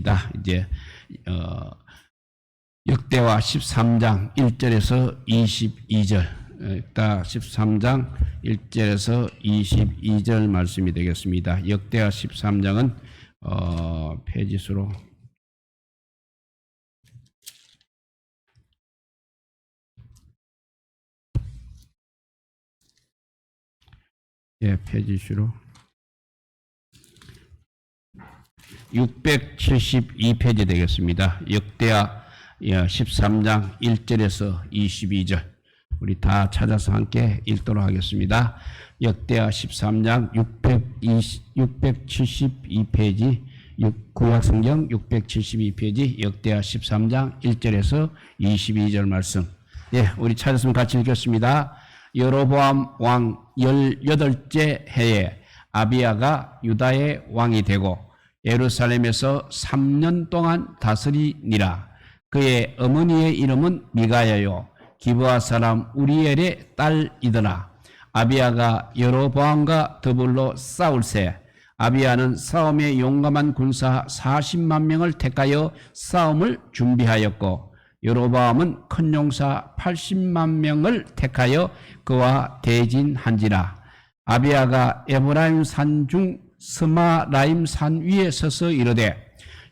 되겠습니다. 이제 역대하 13장 1절에서 22절, 역대하 13장 1절에서 22절 말씀이 되겠습니다. 역대하 13장은 페이지수로 페이지수로 672페이지 되겠습니다. 역대하 13장 1절에서 22절 우리 다 찾아서 함께 읽도록 하겠습니다. 역대하 13장 672페이지 구약성경 672페이지 역대하 13장 1절에서 22절 말씀. 우리 찾았으면 같이 읽겠습니다. 여로보암 왕 18째 해에 아비야가 유다의 왕이 되고 예루살렘에서 3년 동안 다스리니라. 그의 어머니의 이름은 미가야요 기브아 사람 우리엘의 딸이더라. 아비야가 여로보암과 더불어 싸울새 아비야는 싸움에 용감한 군사 40만 명을 택하여 싸움을 준비하였고 여로보암은 큰 용사 80만 명을 택하여 그와 대진한지라. 아비야가 에브라임 산 중 스마라임 산 위에 서서 이르되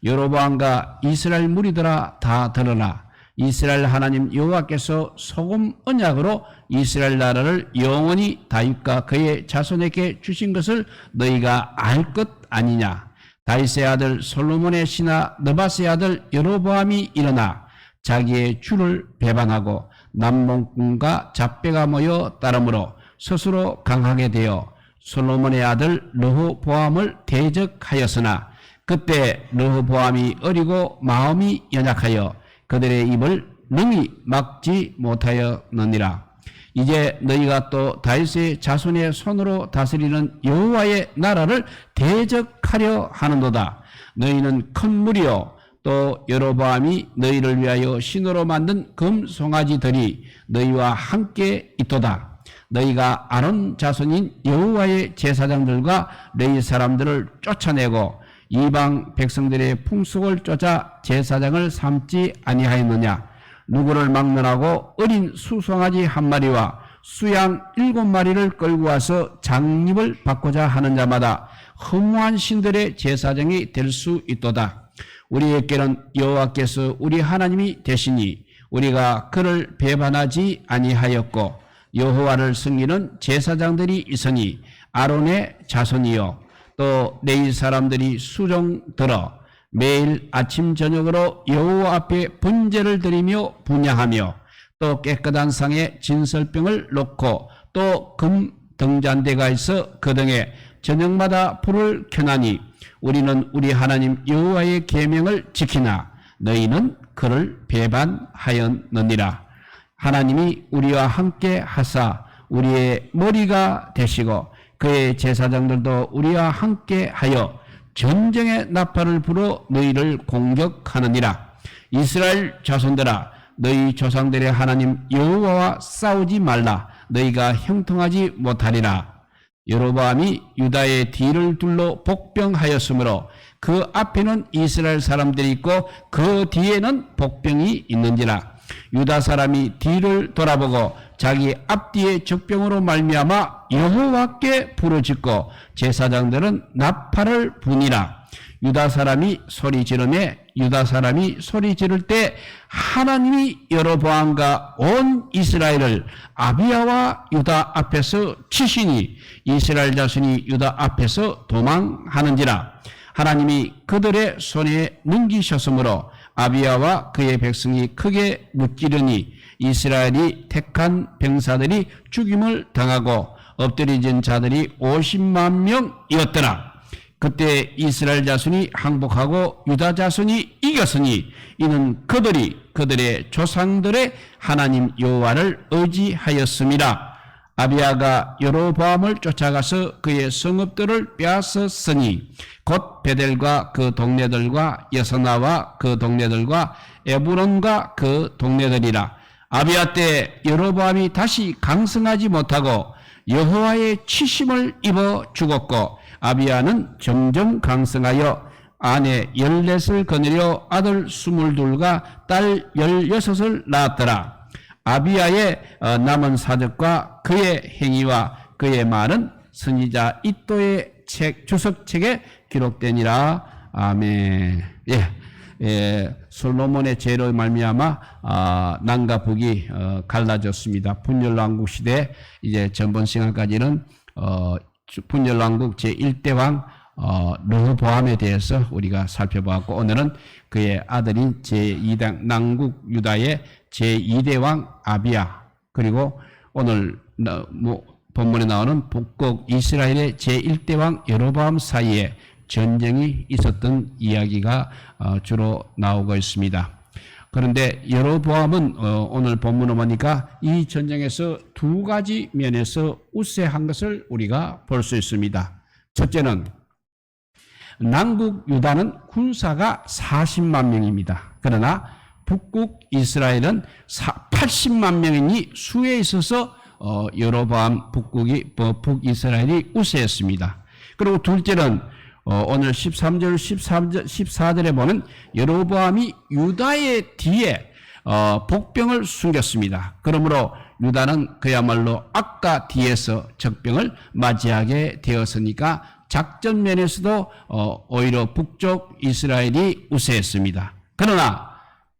여로보암과 이스라엘 무리들아 다 들으라. 이스라엘 하나님 여호와께서 소금 언약으로 이스라엘 나라를 영원히 다윗과 그의 자손에게 주신 것을 너희가 알 것 아니냐. 다윗의 아들 솔로몬의 신하 느밧의 아들 여로보암이 일어나 자기의 주를 배반하고 남몽꾼과 잡배가 모여 따름으로 스스로 강하게 되어 솔로몬의 아들 르호보암을 대적하였으나 그때 르호보암이 어리고 마음이 연약하여 그들의 입을 능히 막지 못하였느니라. 이제 너희가 또 다윗의 자손의 손으로 다스리는 여호와의 나라를 대적하려 하는도다. 너희는 큰 무리요 또 여로보암이 너희를 위하여 신으로 만든 금 송아지들이 너희와 함께 있도다. 너희가 아론 자손인 여호와의 제사장들과 레위 사람들을 쫓아내고 이방 백성들의 풍속을 쫓아 제사장을 삼지 아니하였느냐. 누구를 막론하고 어린 수송아지 한 마리와 수양 7마리를 끌고 와서 장립을 받고자 하는 자마다 허무한 신들의 제사장이 될 수 있도다. 우리에게는 여호와께서 우리 하나님이 되시니 우리가 그를 배반하지 아니하였고 여호와를 섬기는 제사장들이 있으니 아론의 자손이요 또 레위 사람들이 수종 들어 매일 아침 저녁으로 여호와 앞에 번제를 드리며 분향하며 또 깨끗한 상에 진설병을 놓고 또 금 등잔대가 있어 그 등에 저녁마다 불을 켜나니 우리는 우리 하나님 여호와의 계명을 지키나 너희는 그를 배반하였느니라. 하나님이 우리와 함께 하사 우리의 머리가 되시고 그의 제사장들도 우리와 함께 하여 전쟁의 나팔을 불어 너희를 공격하느니라. 이스라엘 자손들아 너희 조상들의 하나님 여호와와 싸우지 말라. 너희가 형통하지 못하리라. 여로보암이 유다의 뒤를 둘러 복병하였으므로 그 앞에는 이스라엘 사람들이 있고 그 뒤에는 복병이 있는지라. 유다 사람이 뒤를 돌아보고 자기 앞뒤의 적병으로 말미암아 여호와께 부르짖고 제사장들은 나팔을 부니라. 유다 사람이 소리 지르매 유다 사람이 소리 지를 때 하나님이 여로보암과 온 이스라엘을 아비야와 유다 앞에서 치시니 이스라엘 자손이 유다 앞에서 도망하는지라. 하나님이 그들의 손에 넘기셨으므로 아비야와 그의 백성이 크게 무찌르니 이스라엘이 택한 병사들이 죽임을 당하고 엎드려진 자들이 50만 명이었더라. 그때 이스라엘 자손이 항복하고 유다 자손이 이겼으니 이는 그들이 그들의 조상들의 하나님 여호와를 의지하였음이라. 아비야가 여로보암을 쫓아가서 그의 성읍들을 빼앗았으니 곧 베델과 그 동네들과 여서나와 그 동네들과 에브론과 그 동네들이라. 아비야 때 여로보암이 다시 강성하지 못하고 여호와의 치심을 입어 죽었고 아비야는 점점 강성하여 아내 14을 거느려 아들 22과 딸 16을 낳았더라. 아비야의 남은 사적과 그의 행위와 그의 말은 선지자 이도의 주석책에 기록되니라. 아멘. 솔로몬의 죄로 말미암아 남과 북이 갈라졌습니다. 분열왕국 시대 이제 전번 시간까지는 분열왕국 제1대 왕 르호보암에 대해서 우리가 살펴보았고, 오늘은 그의 아들인 제2대 남국 유다의 제2대 왕 아비야, 그리고 오늘 본문에 나오는 북국 이스라엘의 제1대 왕 여로보암 사이에 전쟁이 있었던 이야기가 주로 나오고 있습니다. 그런데 여로보암은 오늘 본문을 보니까 이 전쟁에서 두 가지 면에서 우세한 것을 우리가 볼 수 있습니다. 첫째는 남국 유다는 군사가 40만 명입니다. 그러나 북국 이스라엘은 80만 명이니 수에 있어서 여로보암 북이스라엘이 우세했습니다. 그리고 둘째는 오늘 13절, 14절에 보면 여로보암이 유다의 뒤에 복병을 숨겼습니다. 그러므로 유다는 그야말로 아까 뒤에서 적병을 맞이하게 되었으니까 작전 면에서도 오히려 북쪽 이스라엘이 우세했습니다. 그러나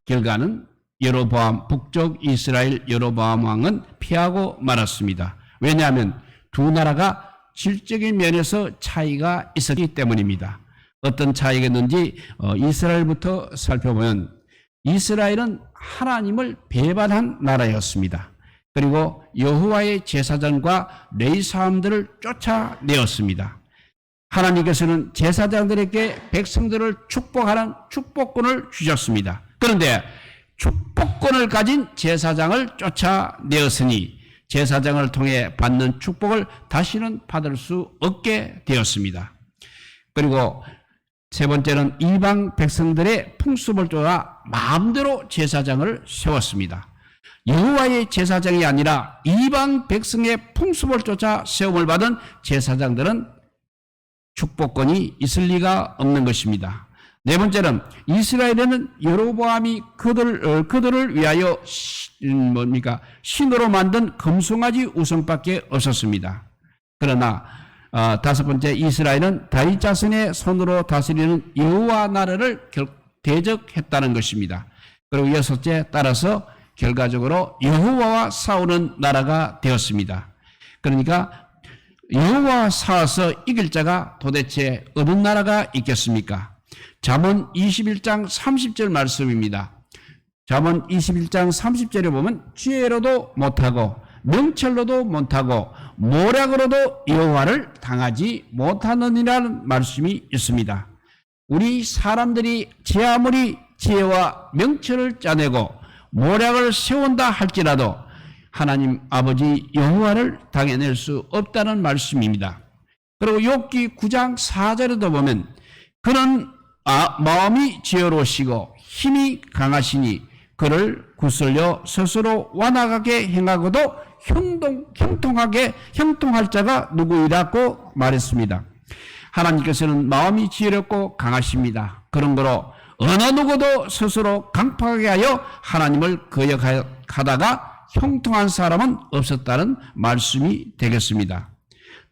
결과는 여로보암 북쪽 이스라엘 여로보암 왕은 피하고 말았습니다. 왜냐하면 두 나라가 질적인 면에서 차이가 있었기 때문입니다. 어떤 차이가 있는지 이스라엘부터 살펴보면 이스라엘은 하나님을 배반한 나라였습니다. 그리고 여호와의 제사장과 레위 사람들을 쫓아내었습니다. 하나님께서는 제사장들에게 백성들을 축복하는 축복권을 주셨습니다. 그런데 축복권을 가진 제사장을 쫓아내었으니 제사장을 통해 받는 축복을 다시는 받을 수 없게 되었습니다. 그리고 세 번째는 이방 백성들의 풍습을 따라 마음대로 제사장을 세웠습니다. 여호와의 제사장이 아니라 이방 백성의 풍습을 쫓아 세움을 받은 제사장들은 축복권이 있을 리가 없는 것입니다. 네 번째는 이스라엘에는 여로보암이 그들을 위하여 신으로 만든 금송아지 우상밖에 없었습니다. 그러나 다섯 번째, 이스라엘은 다윗 자손의 손으로 다스리는 여호와 나라를 대적했다는 것입니다. 그리고 여섯째, 따라서 결과적으로 여호와와 싸우는 나라가 되었습니다. 그러니까 여호와와 싸워서 이길 자가 도대체 어느 나라가 있겠습니까? 잠언 21장 30절 말씀입니다. 잠언 21장 30절에 보면 지혜로도 못하고 명철로도 못하고 모략으로도 여호와를 당하지 못하느니라는 말씀이 있습니다. 우리 사람들이 아무리 지혜와 명철을 짜내고 모략을 세운다 할지라도 하나님 아버지 여호와를 당해낼 수 없다는 말씀입니다. 그리고 욥기 9장 4절에도 보면 그는 마음이 지혜로우시고 힘이 강하시니 그를 구슬려 스스로 완악하게 행하고도 형통할 자가 누구이라고 말했습니다. 하나님께서는 마음이 지혜롭고 강하십니다. 그런 거로 어느 누구도 스스로 강팍하게 하여 하나님을 거역하다가 형통한 사람은 없었다는 말씀이 되겠습니다.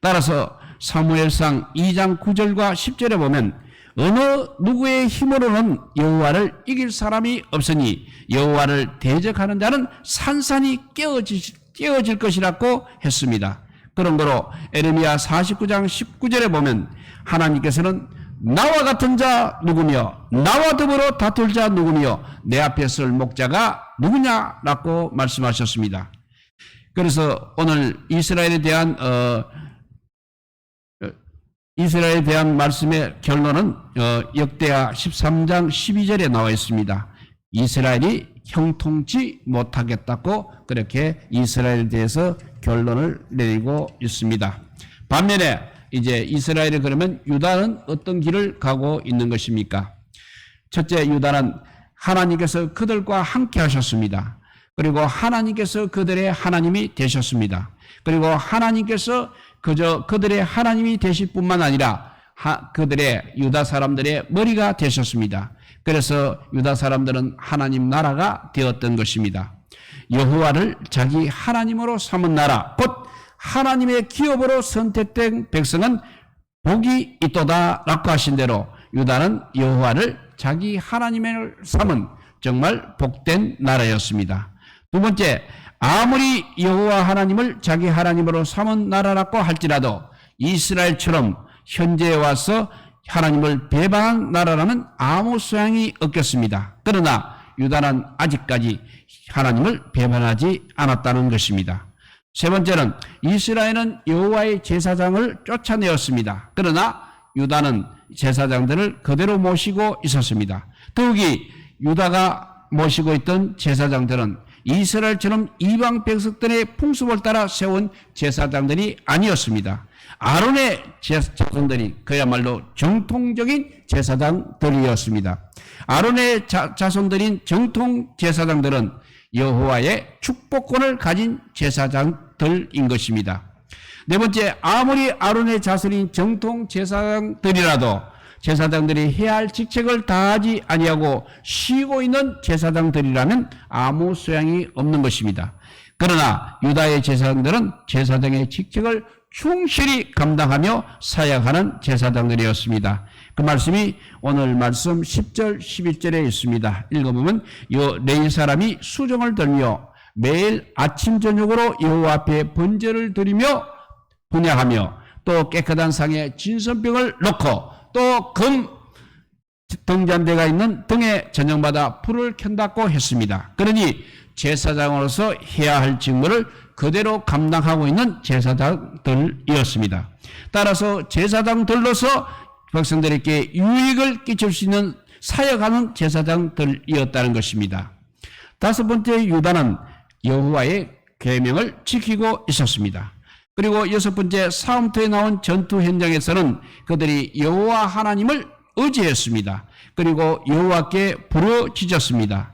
따라서 사무엘상 2장 9절과 10절에 보면 어느 누구의 힘으로는 여호와를 이길 사람이 없으니 여호와를 대적하는 자는 산산이 깨어질 것이라고 했습니다. 그런 거로 에레미야 49장 19절에 보면 하나님께서는 나와 같은 자 누구며 나와 더불어 다툴 자 누구며 내 앞에 설 목자가 누구냐라고 말씀하셨습니다. 그래서 오늘 이스라엘에 대한 말씀의 결론은 역대하 13장 12절에 나와 있습니다. 이스라엘이 형통치 못하겠다고 그렇게 이스라엘에 대해서 결론을 내리고 있습니다. 반면에 이제 이스라엘이 그러면 유다는 어떤 길을 가고 있는 것입니까? 첫째, 유다는 하나님께서 그들과 함께 하셨습니다. 그리고 하나님께서 그들의 하나님이 되셨습니다. 그리고 하나님께서 그저 그들의 하나님이 되실 뿐만 아니라 그들의 유다 사람들의 머리가 되셨습니다. 그래서 유다 사람들은 하나님 나라가 되었던 것입니다. 여호와를 자기 하나님으로 삼은 나라, 곧 하나님의 기업으로 선택된 백성은 복이 있도다라고 하신 대로 유다는 여호와를 자기 하나님을 삼은 정말 복된 나라였습니다. 두 번째, 아무리 여호와 하나님을 자기 하나님으로 삼은 나라라고 할지라도 이스라엘처럼 현재에 와서 하나님을 배반한 나라라는 아무 소양이 없겠습니다. 그러나 유다는 아직까지 하나님을 배반하지 않았다는 것입니다. 세 번째는 이스라엘은 여호와의 제사장을 쫓아내었습니다. 그러나 유다는 제사장들을 그대로 모시고 있었습니다. 더욱이 유다가 모시고 있던 제사장들은 이스라엘처럼 이방 백성들의 풍습을 따라 세운 제사장들이 아니었습니다. 아론의 자손들이 그야말로 정통적인 제사장들이었습니다. 아론의 자손들인 정통 제사장들은 여호와의 축복권을 가진 제사장들인 것입니다. 네 번째, 아무리 아론의 자손인 정통 제사장들이라도 제사장들이 해야 할 직책을 다하지 아니하고 쉬고 있는 제사장들이라면 아무 소양이 없는 것입니다. 그러나 유다의 제사장들은 제사장의 직책을 충실히 감당하며 사역하는 제사장들이었습니다. 그 말씀이 오늘 말씀 10절 11절에 있습니다. 읽어보면 레위 사람이 수정을 들며 매일 아침 저녁으로 여호와 앞에 번제를 드리며 분향하며 또 깨끗한 상에 진선병을 놓고 또 금 등잔대가 있는 등에 저녁마다 불을 켠다고 했습니다. 그러니 제사장으로서 해야 할 직무를 그대로 감당하고 있는 제사장들이었습니다. 따라서 제사장들로서 백성들에게 유익을 끼칠 수 있는 사역하는 제사장들이었다는 것입니다. 다섯 번째, 유다는 여호와의 계명을 지키고 있었습니다. 그리고 여섯 번째, 싸움터에 나온 전투 현장에서는 그들이 여호와 하나님을 의지했습니다. 그리고 여호와께 부르짖었습니다.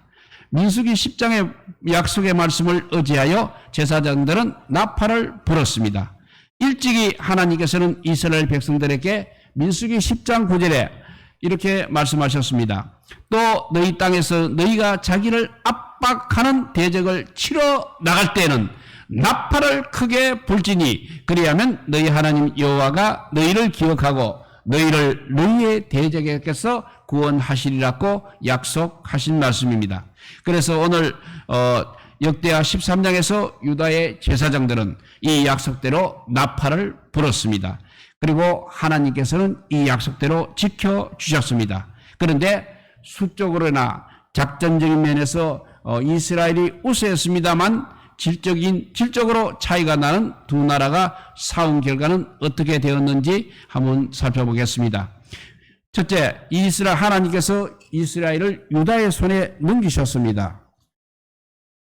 민수기 10장의 약속의 말씀을 의지하여 제사장들은 나팔을 불었습니다. 일찍이 하나님께서는 이스라엘 백성들에게 민수기 10장 9절에 이렇게 말씀하셨습니다. 또 너희 땅에서 너희가 자기를 압박하는 대적을 치러 나갈 때에는 나팔을 크게 불지니 그리하면 너희 하나님 여호와가 너희를 기억하고 너희를 너희의 대적에게서 구원하시리라고 약속하신 말씀입니다. 그래서 오늘 역대하 13장에서 유다의 제사장들은 이 약속대로 나팔을 불었습니다. 그리고 하나님께서는 이 약속대로 지켜주셨습니다. 그런데 수적으로나 작전적인 면에서 이스라엘이 우세했습니다만 질적으로 차이가 나는 두 나라가 싸운 결과는 어떻게 되었는지 한번 살펴보겠습니다. 첫째, 하나님께서 이스라엘을 유다의 손에 넘기셨습니다.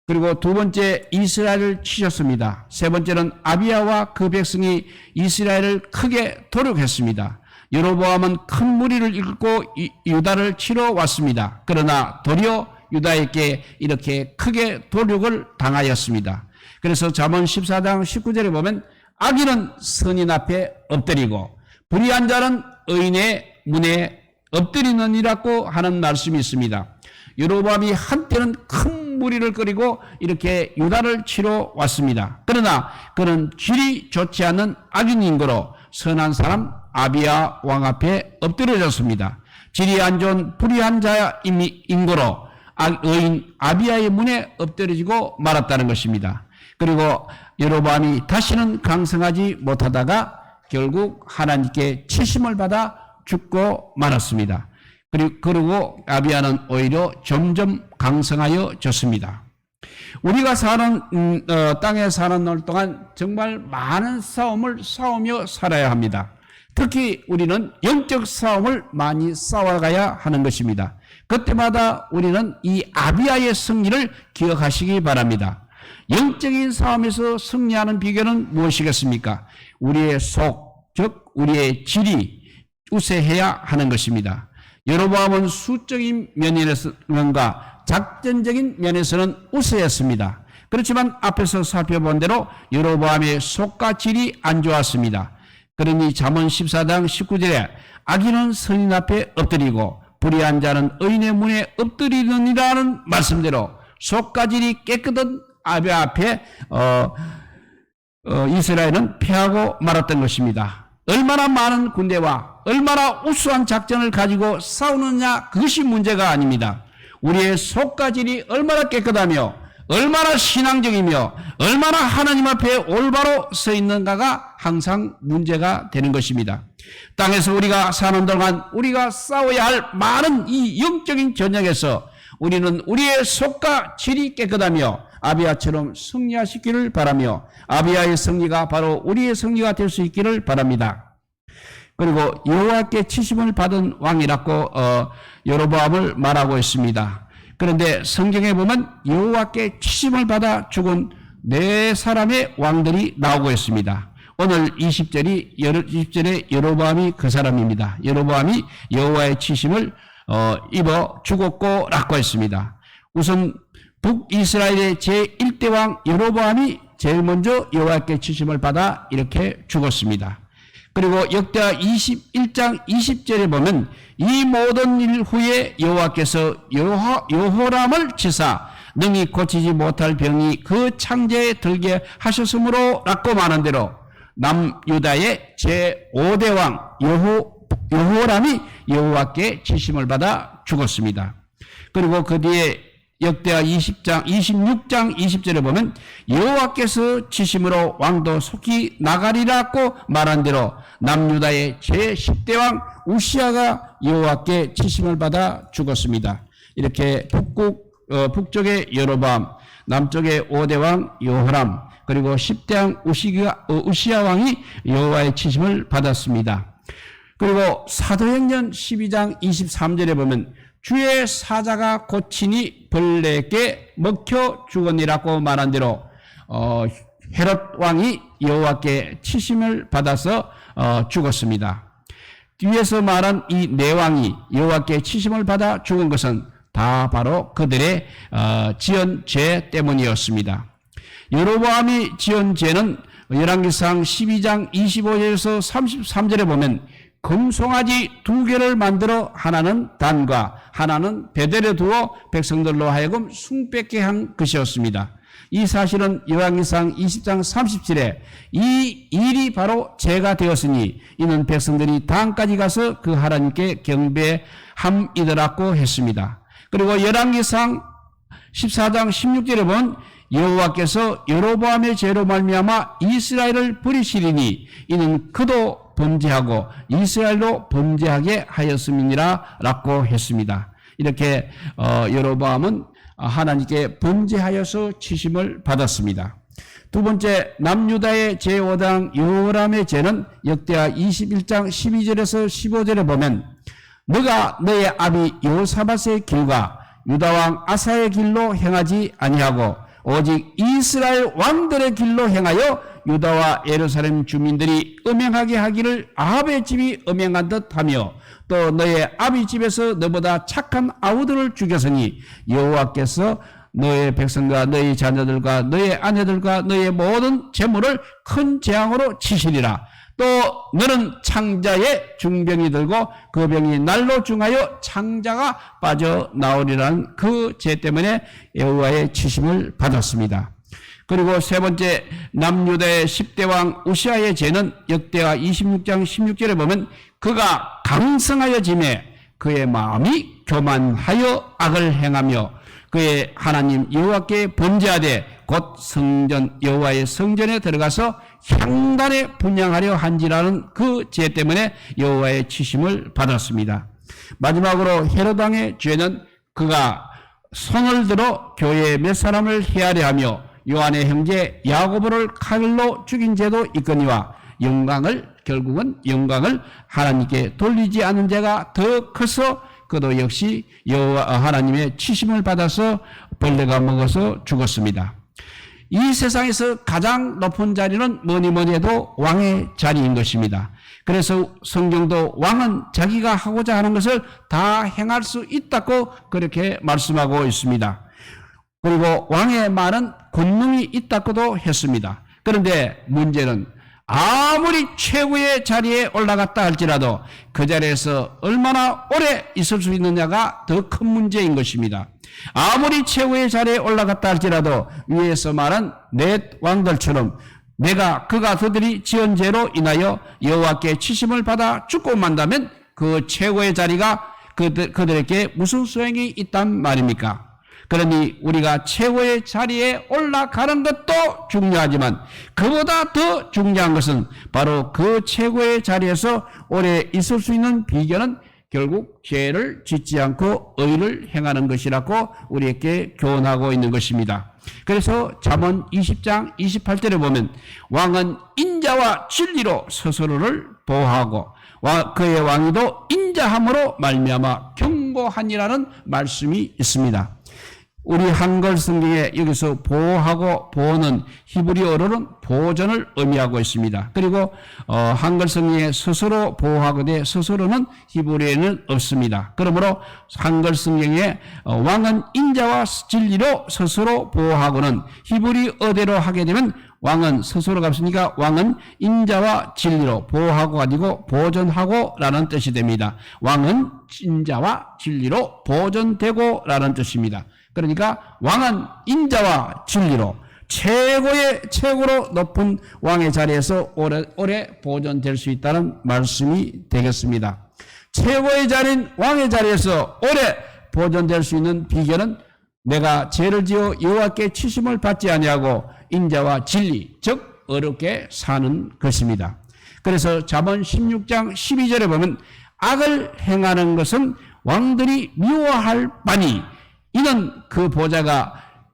그리고 두 번째, 이스라엘을 치셨습니다. 세 번째는 아비야와 그 백성이 이스라엘을 크게 도륙했습니다. 여로보암은 큰 무리를 이끌고 유다를 치러 왔습니다. 그러나 도리어 유다에게 이렇게 크게 도륙을 당하였습니다. 그래서 잠언 14장 19절에 보면 악인은 선인 앞에 엎드리고 불의한 자는 의인의 문에 엎드리느니라고 하는 말씀이 있습니다. 여로보암이 한때는 큰 무리를 끌고 이렇게 유다를 치러 왔습니다. 그러나 그는 질이 좋지 않은 악인인 거로 선한 사람 아비야 왕 앞에 엎드려졌습니다. 질이 안 좋은 불의한 자인 거로 의인 아비야의 문에 엎드려지고 말았다는 것입니다. 그리고 여로보암이 다시는 강성하지 못하다가 결국 하나님께 치심을 받아 죽고 말았습니다. 그리고 아비야는 오히려 점점 강성하여졌습니다. 우리가 사는 땅에 사는 날 동안 정말 많은 싸움을 싸우며 살아야 합니다. 특히 우리는 영적 싸움을 많이 싸워가야 하는 것입니다. 그때마다 우리는 이 아비야의 승리를 기억하시기 바랍니다. 영적인 싸움에서 승리하는 비결은 무엇이겠습니까? 우리의 속, 즉 우리의 질이 우세해야 하는 것입니다. 여로보암은 수적인 면과 작전적인 면에서는 우세했습니다. 그렇지만 앞에서 살펴본 대로 여로보암의 속과 질이 안 좋았습니다. 그러니 잠언 14장 19절에 악인은 선인 앞에 엎드리고 불의한 자는 의인의 문에 엎드리느니라는 말씀대로 속가질이 깨끗한 아베 앞에 이스라엘은 패하고 말았던 것입니다. 얼마나 많은 군대와 얼마나 우수한 작전을 가지고 싸우느냐, 그것이 문제가 아닙니다. 우리의 속가질이 얼마나 깨끗하며 얼마나 신앙적이며 얼마나 하나님 앞에 올바로 서 있는가가 항상 문제가 되는 것입니다. 땅에서 우리가 사는 동안 우리가 싸워야 할 많은 이 영적인 전쟁에서 우리는 우리의 속과 질이 깨끗하며 아비야처럼 승리하시기를 바라며 아비야의 승리가 바로 우리의 승리가 될 수 있기를 바랍니다. 그리고 여호와께 치심을 받은 왕이라고 여로보암을 말하고 있습니다. 그런데 성경에 보면 여호와께 치심을 받아 죽은 4사람의 왕들이 나오고 있습니다. 오늘 20절에 여로보암이 그 사람입니다. 여로보암이 여호와의 치심을 입어 죽었고 라고 했습니다. 우선 북이스라엘의 제1대 왕 여로보암이 제일 먼저 여호와께 치심을 받아 이렇게 죽었습니다. 그리고 역대하 21장 20절에 보면 이 모든 일 후에 여호와께서 여호람을 치사 능히 고치지 못할 병이 그 창자에 들게 하셨으므로 라고 말한 대로 남유다의 제5대 왕 여호람이 여호와께 치심을 받아 죽었습니다. 그리고 그 뒤에 역대하 26장 20절에 보면 여호와께서 치심으로 왕도 속히 나가리라고 말한 대로 남유다의 제10대 왕 우시아가 여호와께 치심을 받아 죽었습니다. 이렇게 북쪽의 여로보암, 남쪽의 5대 왕 여호람, 그리고 10대 왕 우시아 왕이 여호와의 치심을 받았습니다. 그리고 사도행전 12장 23절에 보면 주의 사자가 고치니 벌레에게 먹혀 죽으니라고 말한 대로 헤롯 왕이 여호와께 치심을 받아서 죽었습니다. 뒤에서 말한 이 4왕이 여호와께 치심을 받아 죽은 것은 다 바로 그들의 지은 죄 때문이었습니다. 여로보암이 지은 죄는 열왕기상 12장 25절에서 33절에 보면 금송아지 2개를 만들어 하나는 단과 하나는 베델에 두어 백성들로 하여금 숭배케 한 것이었습니다. 이 사실은 열왕기상 20장 30절에 이 일이 바로 죄가 되었으니 이는 백성들이 단까지 가서 그 하나님께 경배함이더라고 했습니다. 그리고 열왕기상 14장 16절에 보면 여호와께서 여로보암의 죄로 말미암아 이스라엘을 버리시리니 이는 그도 범죄하고 이스라엘로 범죄하게 하였음이니라 라고 했습니다. 이렇게 여로보암은 하나님께 범죄하여서 치심을 받았습니다. 두 번째, 남유다의 제5당 여호람의 죄는 역대하 21장 12절에서 15절에 보면 너가 너의 아비 여호사밧의 길과 유다왕 아사의 길로 행하지 아니하고 오직 이스라엘 왕들의 길로 행하여 유다와 예루살렘 주민들이 음행하게 하기를 아합의 집이 음행한 듯하며 또 너의 아비 집에서 너보다 착한 아우들을 죽였으니 여호와께서 너의 백성과 너의 자녀들과 너의 아내들과 너의 모든 재물을 큰 재앙으로 치시리라. 또 너는 창자에 중병이 들고 그 병이 날로 중하여 창자가 빠져나오리라는 그 죄 때문에 여호와의 치심을 받았습니다. 그리고 세 번째, 남유다의 10대 왕 우시아의 죄는 역대하 26장 16절에 보면 그가 강성하여 짐에 그의 마음이 교만하여 악을 행하며 그의 하나님 여호와께 범죄하되 곧 성전 여호와의 성전에 들어가서 향단에 분향하려 한지라는 그 죄 때문에 여호와의 치심을 받았습니다. 마지막으로 헤롯 왕의 죄는 그가 손을 들어 교회의 몇 사람을 헤아려 하며 요한의 형제 야고보를 칼로 죽인 죄도 있거니와 결국은 영광을 하나님께 돌리지 않은 죄가 더 커서 그도 역시 여호와 하나님의 치심을 받아서 벌레가 먹어서 죽었습니다. 이 세상에서 가장 높은 자리는 뭐니 해도 왕의 자리인 것입니다. 그래서 성경도 왕은 자기가 하고자 하는 것을 다 행할 수 있다고 그렇게 말씀하고 있습니다. 그리고 왕의 말은 권능이 있다고도 했습니다. 그런데 문제는 아무리 최고의 자리에 올라갔다 할지라도 그 자리에서 얼마나 오래 있을 수 있느냐가 더 큰 문제인 것입니다. 아무리 최고의 자리에 올라갔다 할지라도 위에서 말한 넷 왕들처럼 그가 그들이 지은 죄로 인하여 여호와께 치심을 받아 죽고 만다면 그 최고의 자리가 그들에게 무슨 소용이 있단 말입니까? 그러니 우리가 최고의 자리에 올라가는 것도 중요하지만 그보다 더 중요한 것은 바로 그 최고의 자리에서 오래 있을 수 있는 비결은 결국 죄를 짓지 않고 의를 행하는 것이라고 우리에게 교훈하고 있는 것입니다. 그래서 잠언 20장 28절에 보면 왕은 인자와 진리로 스스로를 보호하고 그의 왕위도 인자함으로 말미암아 경고하니라는 말씀이 있습니다. 우리 한글 성경에 여기서 보호하고 보호는 히브리어로는 보존을 의미하고 있습니다. 그리고 한글 성경에 스스로 보호하거든 스스로는 히브리어에는 없습니다. 그러므로 한글 성경에 왕은 인자와 진리로 스스로 보호하고는 히브리어대로 하게 되면 왕은 스스로가 없으니까 왕은 인자와 진리로 보호하고 아니고 보존하고 라는 뜻이 됩니다. 왕은 인자와 진리로 보존되고 라는 뜻입니다. 그러니까 왕은 인자와 진리로 최고로 높은 왕의 자리에서 오래 보존될 수 있다는 말씀이 되겠습니다. 최고의 자리인 왕의 자리에서 오래 보존될 수 있는 비결은 내가 죄를 지어 여호와께 치심을 받지 아니하고 인자와 진리, 즉 어렵게 사는 것입니다. 그래서 잠언 16장 12절에 보면 악을 행하는 것은 왕들이 미워할 바니 이는 그 보좌가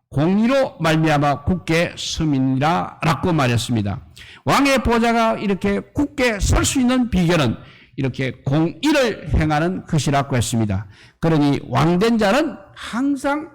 공의로 말미암아 굳게 서민이라 라고 말했습니다. 왕의 보좌가 이렇게 굳게 설 수 있는 비결은 이렇게 공의를 행하는 것이라고 했습니다. 그러니 왕된 자는 항상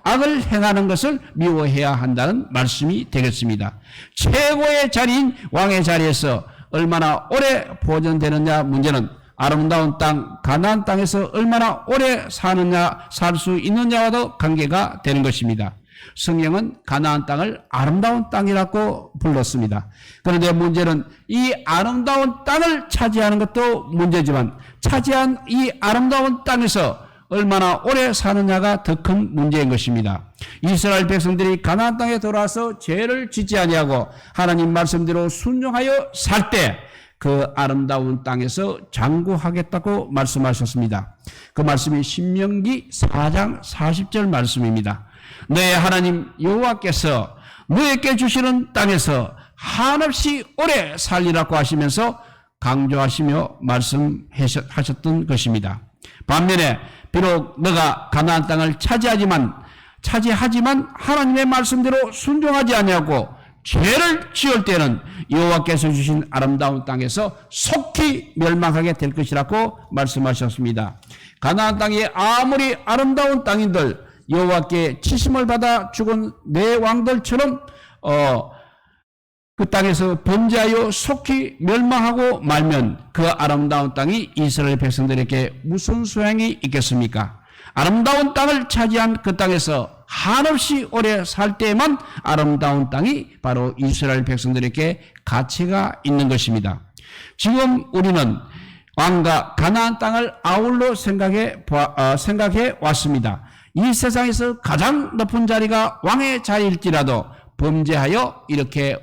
악을 행하는 것을 미워해야 한다는 말씀이 되겠습니다. 최고의 자리인 왕의 자리에서 얼마나 오래 보존되느냐 문제는 아름다운 땅, 가나안 땅에서 얼마나 오래 살 수 있느냐와도 관계가 되는 것입니다. 성경은 가나안 땅을 아름다운 땅이라고 불렀습니다. 그런데 문제는 이 아름다운 땅을 차지하는 것도 문제지만 차지한 이 아름다운 땅에서 얼마나 오래 사느냐가 더 큰 문제인 것입니다. 이스라엘 백성들이 가나안 땅에 돌아와서 죄를 짓지 아니하고 하나님 말씀대로 순종하여 살 때 그 아름다운 땅에서 장구하겠다고 말씀하셨습니다. 그 말씀이 신명기 4장 40절 말씀입니다. 내 하나님 여호와께서 너에게 주시는 땅에서 한없이 오래 살리라고 하시면서 강조하시며 말씀하셨던 것입니다. 반면에 비록 너가 가나안 땅을 차지하지만 하나님의 말씀대로 순종하지 아니하고 죄를 지을 때는 여호와께서 주신 아름다운 땅에서 속히 멸망하게 될 것이라고 말씀하셨습니다. 가나안 땅이 아무리 아름다운 땅인들 여호와께 치심을 받아 죽은 네 왕들처럼 그 땅에서 범죄하여 속히 멸망하고 말면 그 아름다운 땅이 이스라엘 백성들에게 무슨 소용이 있겠습니까? 아름다운 땅을 차지한 그 땅에서 한없이 오래 살 때만 아름다운 땅이 바로 이스라엘 백성들에게 가치가 있는 것입니다. 지금 우리는 왕과 가나안 땅을 아울러 생각해 왔습니다. 이 세상에서 가장 높은 자리가 왕의 자리일지라도 범죄하여 이렇게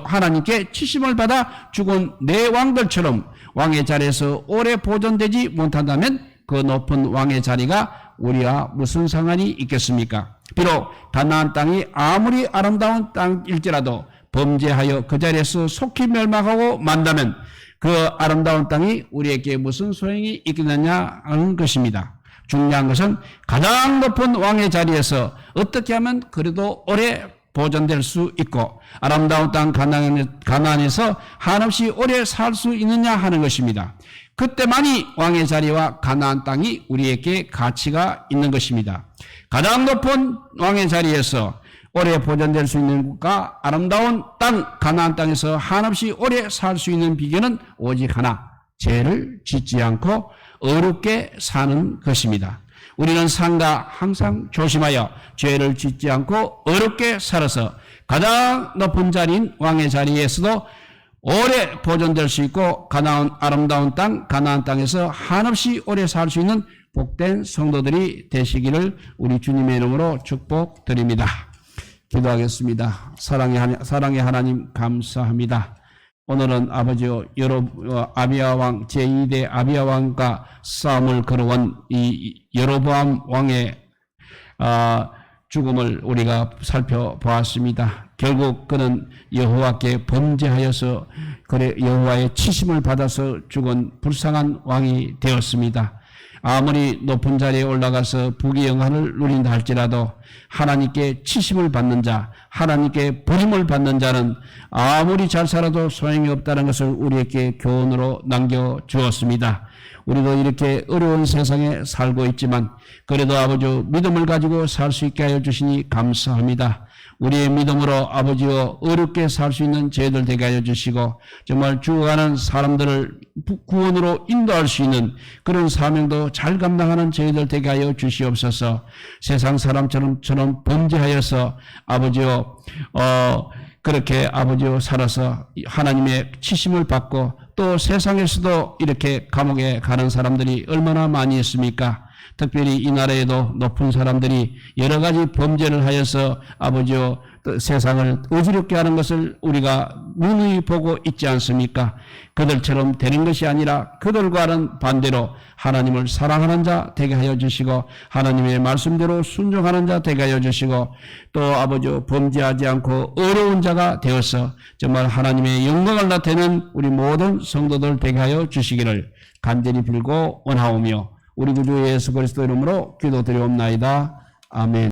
하나님께 치심을 받아 죽은 네 왕들처럼 왕의 자리에서 오래 보존되지 못한다면 그 높은 왕의 자리가 우리와 무슨 상관이 있겠습니까? 비록 가나안 땅이 아무리 아름다운 땅일지라도 범죄하여 그 자리에서 속히 멸망하고 만다면 그 아름다운 땅이 우리에게 무슨 소용이 있겠느냐 하는 것입니다. 중요한 것은 가장 높은 왕의 자리에서 어떻게 하면 그래도 오래 보존될 수 있고 아름다운 땅 가나안에서 한없이 오래 살 수 있느냐 하는 것입니다. 그때만이 왕의 자리와 가나안 땅이 우리에게 가치가 있는 것입니다. 가장 높은 왕의 자리에서 오래 보존될 수 있는 국가 아름다운 땅 가나안 땅에서 한없이 오래 살 수 있는 비결은 오직 하나, 죄를 짓지 않고 어렵게 사는 것입니다. 우리는 항상 조심하여 죄를 짓지 않고 어렵게 살아서 가장 높은 자리인 왕의 자리에서도 오래 보존될 수 있고 가나안 아름다운 땅 가나안 땅에서 한없이 오래 살 수 있는 복된 성도들이 되시기를 우리 주님의 이름으로 축복드립니다. 기도하겠습니다. 사랑의 하나님 감사합니다. 오늘은 아버지요 아비야 왕 제2대 아비야 왕과 싸움을 걸어온 이 여로보암 왕의 죽음을 우리가 살펴보았습니다. 결국 그는 여호와께 범죄하여서 그래 여호와의 치심을 받아서 죽은 불쌍한 왕이 되었습니다. 아무리 높은 자리에 올라가서 부귀 영화를 누린다 할지라도 하나님께 치심을 받는 자, 하나님께 버림을 받는 자는 아무리 잘 살아도 소용이 없다는 것을 우리에게 교훈으로 남겨주었습니다. 우리도 이렇게 어려운 세상에 살고 있지만 그래도 아버지 믿음을 가지고 살 수 있게 하여 주시니 감사합니다. 우리의 믿음으로 아버지여 어렵게 살 수 있는 저희들 되게 하여 주시고 정말 죽어가는 사람들을 구원으로 인도할 수 있는 그런 사명도 잘 감당하는 저희들 되게 하여 주시옵소서. 세상 사람처럼 범죄하여서 아버지여 그렇게 아버지여 살아서 하나님의 치심을 받고 또 세상에서도 이렇게 감옥에 가는 사람들이 얼마나 많이 있습니까? 특별히 이 나라에도 높은 사람들이 여러 가지 범죄를 하여서 아버지여 세상을 어지럽게 하는 것을 우리가 누누이 보고 있지 않습니까? 그들처럼 되는 것이 아니라 그들과는 반대로 하나님을 사랑하는 자 되게 하여 주시고 하나님의 말씀대로 순종하는 자 되게 하여 주시고 또 아버지여 범죄하지 않고 어려운 자가 되어서 정말 하나님의 영광을 나타내는 우리 모든 성도들 되게 하여 주시기를 간절히 빌고 원하오며 우리 구주 예수 그리스도 이름으로 기도드리옵나이다. 아멘.